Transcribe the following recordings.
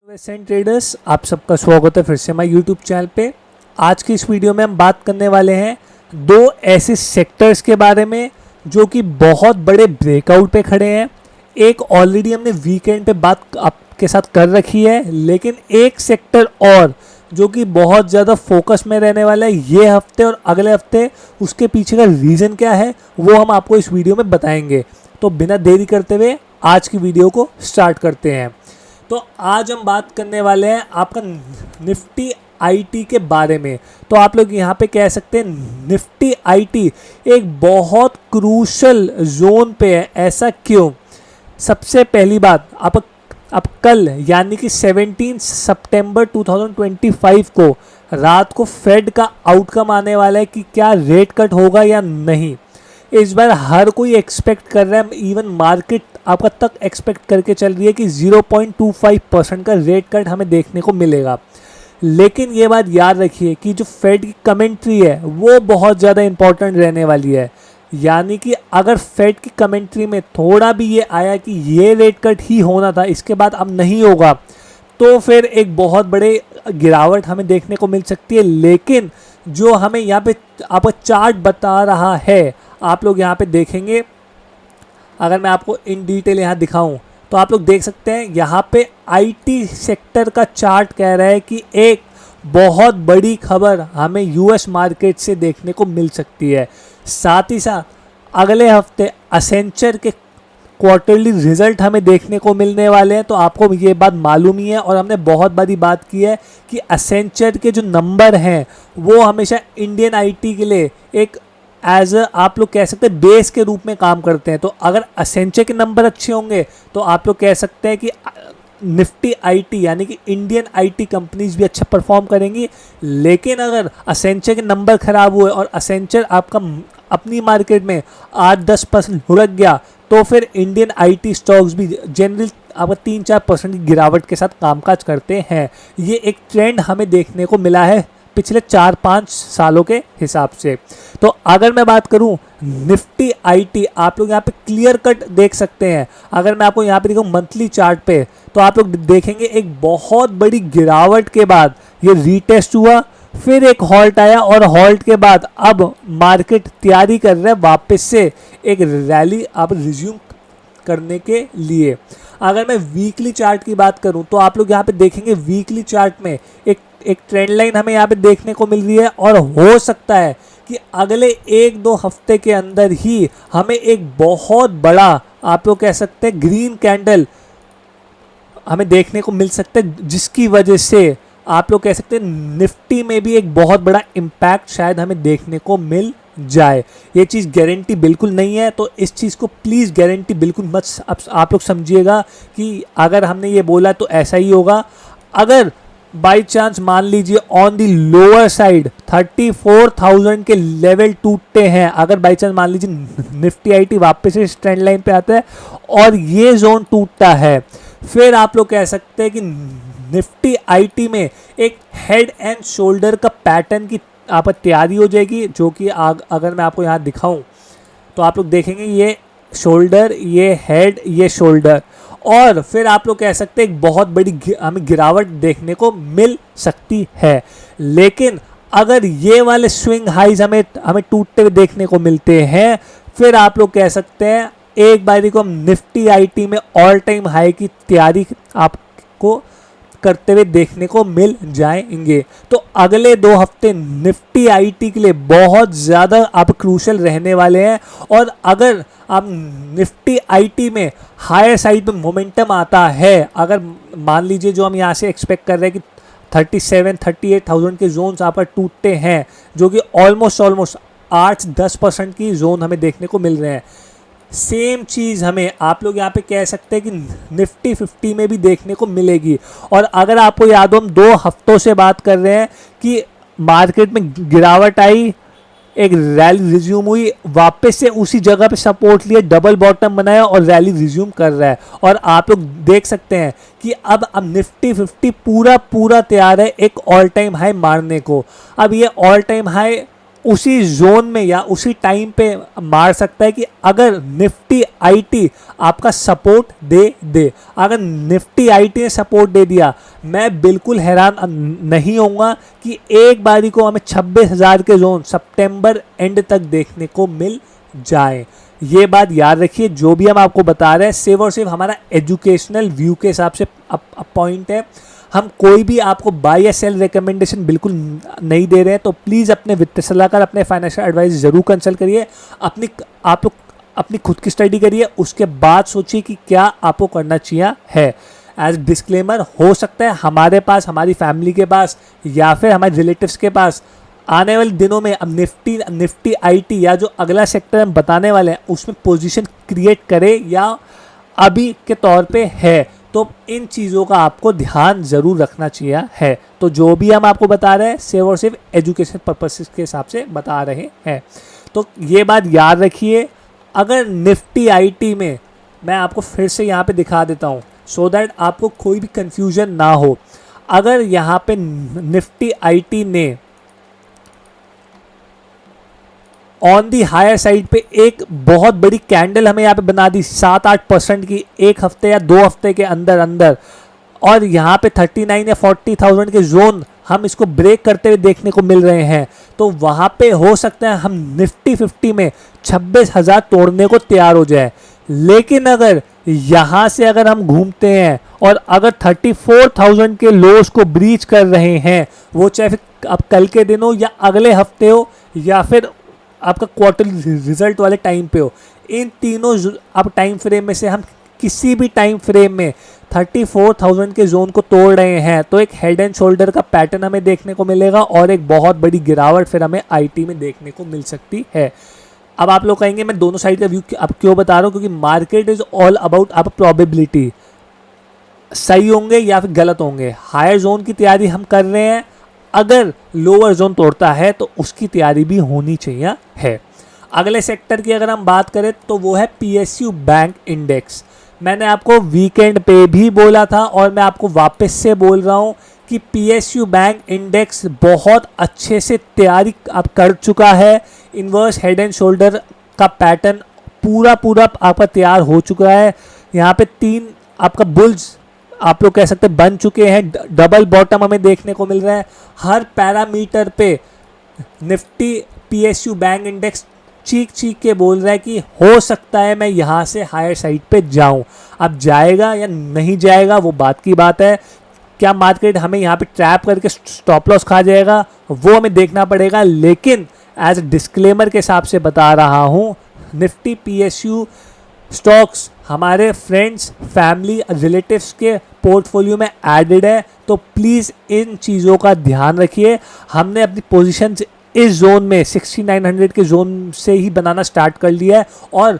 Western traders, आप सबका स्वागत है फिर से हमारे यूट्यूब चैनल पे। आज की इस वीडियो में हम बात करने वाले हैं दो ऐसे सेक्टर्स के बारे में जो कि बहुत बड़े ब्रेकआउट पे खड़े हैं। एक ऑलरेडी हमने वीकेंड पे बात आपके साथ कर रखी है, लेकिन एक सेक्टर और जो कि बहुत ज़्यादा फोकस में रहने वाला है ये हफ्ते और अगले हफ्ते। उसके पीछे का रीज़न क्या है वो हम आपको इस वीडियो में बताएंगे। तो बिना देरी करते हुए आज की वीडियो को स्टार्ट करते हैं। तो आज हम बात करने वाले हैं आपका निफ्टी आईटी के बारे में। तो आप लोग यहाँ पे कह सकते हैं निफ्टी आईटी एक बहुत क्रूशल जोन पे है। ऐसा क्यों? सबसे पहली बात, आप कल यानी कि 17 सितंबर 2025 को रात को फेड का आउटकम आने वाला है कि क्या रेट कट होगा या नहीं। इस बार हर कोई एक्सपेक्ट कर रहा है, इवन मार्केट आपका तक एक्सपेक्ट करके चल रही है कि 0.25% का रेट कट हमें देखने को मिलेगा। लेकिन ये बात याद रखिए कि जो फेड की कमेंट्री है वो बहुत ज़्यादा इंपॉर्टेंट रहने वाली है। यानी कि अगर फेड की कमेंट्री में थोड़ा भी ये आया कि ये रेट कट ही होना था, इसके बाद अब नहीं होगा, तो फिर एक बहुत बड़े गिरावट हमें देखने को मिल सकती है। लेकिन जो हमें यहाँ पे आपका चार्ट बता रहा है, आप लोग यहाँ पे देखेंगे, अगर मैं आपको इन डिटेल यहाँ दिखाऊं तो आप लोग देख सकते हैं यहाँ पे आईटी सेक्टर का चार्ट कह रहा है कि एक बहुत बड़ी खबर हमें यूएस मार्केट से देखने को मिल सकती है। साथ ही साथ अगले हफ्ते एसेंचर के क्वार्टरली रिजल्ट हमें देखने को मिलने वाले हैं। तो आपको ये बात मालूम ही है और हमने बहुत बड़ी बात की है कि एसेंचर के जो नंबर हैं वो हमेशा इंडियन आईटी के लिए एक एज आप लोग कह सकते हैं बेस के रूप में काम करते हैं। तो अगर एसेंचर के नंबर अच्छे होंगे तो आप लोग कह सकते हैं कि निफ्टी आईटी यानी कि इंडियन आईटी कंपनीज भी अच्छा परफॉर्म करेंगी। लेकिन अगर एसेंचर के नंबर खराब हुए और एसेंचर आपका अपनी मार्केट में 8-10% लुढ़क गया तो फिर इंडियन आईटी स्टॉक्स भी जनरल आपका 3-4% की गिरावट के साथ कामकाज करते हैं। ये एक ट्रेंड हमें देखने को मिला है पिछले 4-5 सालों के हिसाब से। तो अगर मैं बात करूं निफ्टी आईटी, आप लोग यहाँ पे क्लियर कट देख सकते हैं। अगर मैं आपको यहाँ पे दिखाऊं मंथली चार्ट पे, तो आप लोग देखेंगे एक बहुत बड़ी गिरावट के बाद ये रीटेस्ट हुआ, फिर एक हॉल्ट आया और हॉल्ट के बाद अब मार्केट तैयारी कर रहा है वापस से एक रैली आप रिज्यूम करने के लिए। अगर मैं वीकली चार्ट की बात करूं तो आप लोग यहाँ पे देखेंगे वीकली चार्ट में एक ट्रेंड लाइन हमें यहाँ पे देखने को मिल रही है और हो सकता है कि अगले 1-2 हफ्ते के अंदर ही हमें एक बहुत बड़ा आप लोग कह सकते हैं ग्रीन कैंडल हमें देखने को मिल सकता है, जिसकी वजह से आप लोग कह सकते हैं निफ्टी में भी एक बहुत बड़ा इम्पैक्ट शायद हमें देखने को मिल जाए। ये चीज़ गारंटी बिल्कुल नहीं है, तो इस चीज़ को प्लीज़ गारंटी बिल्कुल मत आप लोग समझिएगा कि अगर हमने ये बोला तो ऐसा ही होगा। अगर बाई चांस मान लीजिए ऑन दी लोअर साइड 34,000 के लेवल टूटते हैं, अगर बाई चांस मान लीजिए निफ्टी आईटी वापस से ट्रेंड लाइन पे आता है और ये जोन टूटता है, फिर आप लोग कह सकते हैं कि निफ्टी आईटी में एक हेड एंड शोल्डर का पैटर्न की आप तैयारी हो जाएगी। जो कि अगर मैं आपको यहाँ दिखाऊं तो आप लोग देखेंगे ये शोल्डर, ये हेड, ये शोल्डर, और फिर आप लोग कह सकते हैं एक बहुत बड़ी हमें गिरावट देखने को मिल सकती है। लेकिन अगर ये वाले स्विंग हाइज हमें टूटते हुए देखने को मिलते हैं, फिर आप लोग कह सकते हैं एक बारी को हम निफ्टी आईटी में ऑल टाइम हाई की तैयारी आपको करते हुए देखने को मिल जाएंगे। तो अगले 2 हफ्ते निफ्टी आईटी के लिए बहुत ज़्यादा आप क्रूशल रहने वाले हैं। और अगर आप निफ्टी आईटी में हायर साइड पे मोमेंटम आता है, अगर मान लीजिए जो हम यहाँ से एक्सपेक्ट कर रहे हैं कि 37-38,000 के जोन्स आप टूटते हैं, जो कि ऑलमोस्ट 8-10% की जोन हमें देखने को मिल रहे हैं। सेम चीज़ हमें आप लोग यहाँ पे कह सकते हैं कि निफ्टी 50 में भी देखने को मिलेगी। और अगर आपको याद हो, हम 2 हफ्तों से बात कर रहे हैं कि मार्केट में गिरावट आई, एक रैली रिज्यूम हुई, वापस से उसी जगह पे सपोर्ट लिया, डबल बॉटम बनाया और रैली रिज्यूम कर रहा है। और आप लोग देख सकते हैं कि अब निफ्टी 50 पूरा तैयार है एक ऑल टाइम हाई मारने को। अब ये ऑल टाइम हाई उसी जोन में या उसी टाइम पे मार सकता है कि अगर निफ्टी आईटी आपका सपोर्ट दे। अगर निफ्टी आईटी ने सपोर्ट दे दिया, मैं बिल्कुल हैरान नहीं होऊंगा कि एक बारी को हमें 26,000 के जोन सितंबर एंड तक देखने को मिल जाए। ये बात याद रखिए, जो भी हम आपको बता रहे हैं सिर्फ और सिर्फ हमारा एजुकेशनल व्यू के हिसाब से पॉइंट है। हम कोई भी आपको बाय या सेल रिकमेंडेशन बिल्कुल नहीं दे रहे हैं। तो प्लीज़ अपने वित्तीय सलाहकार, अपने फाइनेंशियल एडवाइस ज़रूर कंसल्ट करिए। आप लोग अपनी खुद की स्टडी करिए, उसके बाद सोचिए कि क्या आपको करना चाहिए है। एज डिस्क्लेमर, हो सकता है हमारे पास, हमारी फैमिली के पास या फिर हमारे रिलेटिव्स के पास आने वाले दिनों में अब निफ्टी आईटी या जो अगला सेक्टर हम बताने वाले हैं उसमें पोजीशन क्रिएट करे या अभी के तौर पे है। तो इन चीज़ों का आपको ध्यान ज़रूर रखना चाहिए है। तो जो भी हम आपको बता रहे हैं सिर्फ और सिर्फ एजुकेशन पर्पसेस के हिसाब से बता रहे हैं। तो ये बात याद रखिए। अगर निफ्टी आईटी में मैं आपको फिर से यहाँ पे दिखा देता हूँ सो दैट आपको कोई भी कंफ्यूजन ना हो। अगर यहाँ पे निफ्टी आईटी ने ऑन दी हायर साइड पे एक बहुत बड़ी कैंडल हमें यहाँ पे बना दी 7-8% की एक हफ्ते या 2 हफ्ते के अंदर अंदर, और यहाँ पे 39 या 40,000 के जोन हम इसको ब्रेक करते हुए देखने को मिल रहे हैं, तो वहाँ पे हो सकता है हम निफ्टी 50 में 26,000 तोड़ने को तैयार हो जाए। लेकिन अगर यहाँ से अगर हम घूमते हैं और अगर 34,000 के लोस को ब्रीच कर रहे हैं, वो चाहे फिर अब कल के दिन हो या अगले हफ्ते हो या फिर आपका क्वार्टरली रिजल्ट वाले टाइम पे हो, इन तीनों अब टाइम फ्रेम में से हम किसी भी टाइम फ्रेम में 34,000 के जोन को तोड़ रहे हैं तो एक हेड एंड शोल्डर का पैटर्न हमें देखने को मिलेगा और एक बहुत बड़ी गिरावट फिर हमें आईटी में देखने को मिल सकती है। अब आप लोग कहेंगे मैं दोनों साइड का व्यू अब क्यों बता रहा हूँ, क्योंकि मार्केट इज ऑल अबाउट आप प्रोबेबिलिटी, सही होंगे या फिर गलत होंगे। हायर जोन की तैयारी हम कर रहे हैं, अगर लोअर जोन तोड़ता है तो उसकी तैयारी भी होनी चाहिए है। अगले सेक्टर की अगर हम बात करें तो वो है पीएसयू बैंक इंडेक्स। मैंने आपको वीकेंड पे भी बोला था और मैं आपको वापस से बोल रहा हूँ कि पीएसयू बैंक इंडेक्स बहुत अच्छे से तैयारी आप कर चुका है। इन्वर्स हेड एंड शोल्डर का पैटर्न पूरा आपका तैयार हो चुका है। यहाँ पे 3 आपका बुल्स आप लोग कह सकते हैं बन चुके हैं, डबल बॉटम हमें देखने को मिल रहा है। हर पैरामीटर पे निफ्टी पीएसयू बैंक इंडेक्स चीख के बोल रहा है कि हो सकता है मैं यहाँ से हायर साइड पे जाऊँ। अब जाएगा या नहीं जाएगा वो बात की बात है। क्या मार्केट हमें यहाँ पे ट्रैप करके स्टॉप लॉस खा जाएगा वो हमें देखना पड़ेगा। लेकिन एज डिस्क्लेमर के हिसाब से बता रहा हूँ, निफ्टी पीएसयू स्टॉक्स हमारे फ्रेंड्स, फैमिली, रिलेटिव्स के पोर्टफोलियो में एडेड है, तो प्लीज़ इन चीज़ों का ध्यान रखिए। हमने अपनी पोजीशन इस जोन में 6900 के जोन से ही बनाना स्टार्ट कर लिया है और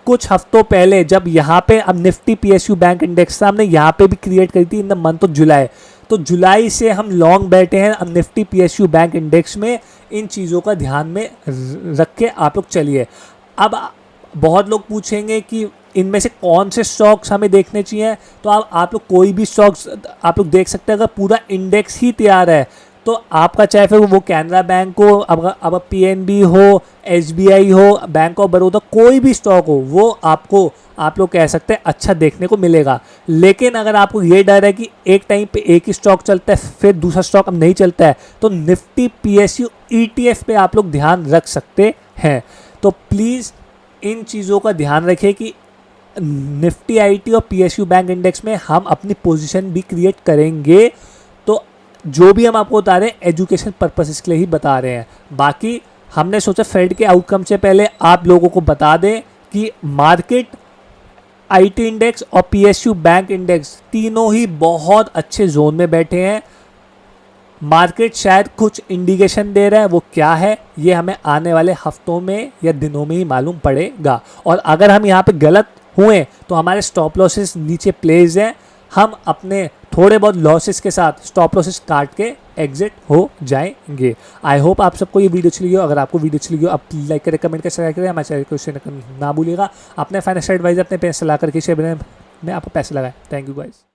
कुछ हफ्तों पहले जब यहाँ पे अब निफ्टी पीएसयू बैंक इंडेक्स था हमने यहाँ पे भी क्रिएट करी थी in the month of July, तो जुलाई से हम लॉन्ग बैठे हैं अब निफ्टी पीएसयू बैंक इंडेक्स में। इन चीज़ों का ध्यान में रख के आप लोग चलिए। अब बहुत लोग पूछेंगे कि इनमें से कौन से स्टॉक्स हमें देखने चाहिए, तो आप लोग कोई भी स्टॉक्स आप लोग देख सकते हैं। अगर पूरा इंडेक्स ही तैयार है तो आपका चाहे फिर वो कैनरा बैंक हो, अब पीएनबी हो, एसबीआई हो, बैंक ऑफ बड़ौदा, कोई भी स्टॉक हो वो आप लोग कह सकते हैं अच्छा देखने को मिलेगा। लेकिन अगर आपको ये डर है कि एक टाइम पे एक ही स्टॉक चलता है फिर दूसरा स्टॉक अब नहीं चलता है, तो निफ्टी पीएसयू ईटीएफ पे आप लोग ध्यान रख सकते हैं। तो प्लीज़ इन चीज़ों का ध्यान रखें कि निफ्टी आईटी और पीएसयू बैंक इंडेक्स में हम अपनी पोजीशन भी क्रिएट करेंगे। तो जो भी हम आपको बता रहे हैं एजुकेशन पर्पसेस के लिए ही बता रहे हैं। बाकी हमने सोचा फेड के आउटकम से पहले आप लोगों को बता दें कि मार्केट, आईटी इंडेक्स और पीएसयू बैंक इंडेक्स तीनों ही बहुत अच्छे जोन में बैठे हैं। मार्केट शायद कुछ इंडिकेशन दे रहा है, वो क्या है ये हमें आने वाले हफ्तों में या दिनों में ही मालूम पड़ेगा। और अगर हम यहाँ पे गलत हुए तो हमारे स्टॉप लॉसेस नीचे प्लेस हैं, हम अपने थोड़े बहुत लॉसेस के साथ स्टॉप लॉसेस काट के एग्जिट हो जाएंगे। आई होप आप सबको ये वीडियो अच्छी लगी हो। अगर आपको वीडियो अच्छी लगी हो आप लाइक करें, कमेंट करें, शेयर करें, हमारे चैनल को शेयर करना ना भूलिएगा। अपने फाइनेंशियल एडवाइजर, अपने पैसे सलाह करके शेयर में आपको पैसे लगाएं। Thank you guys.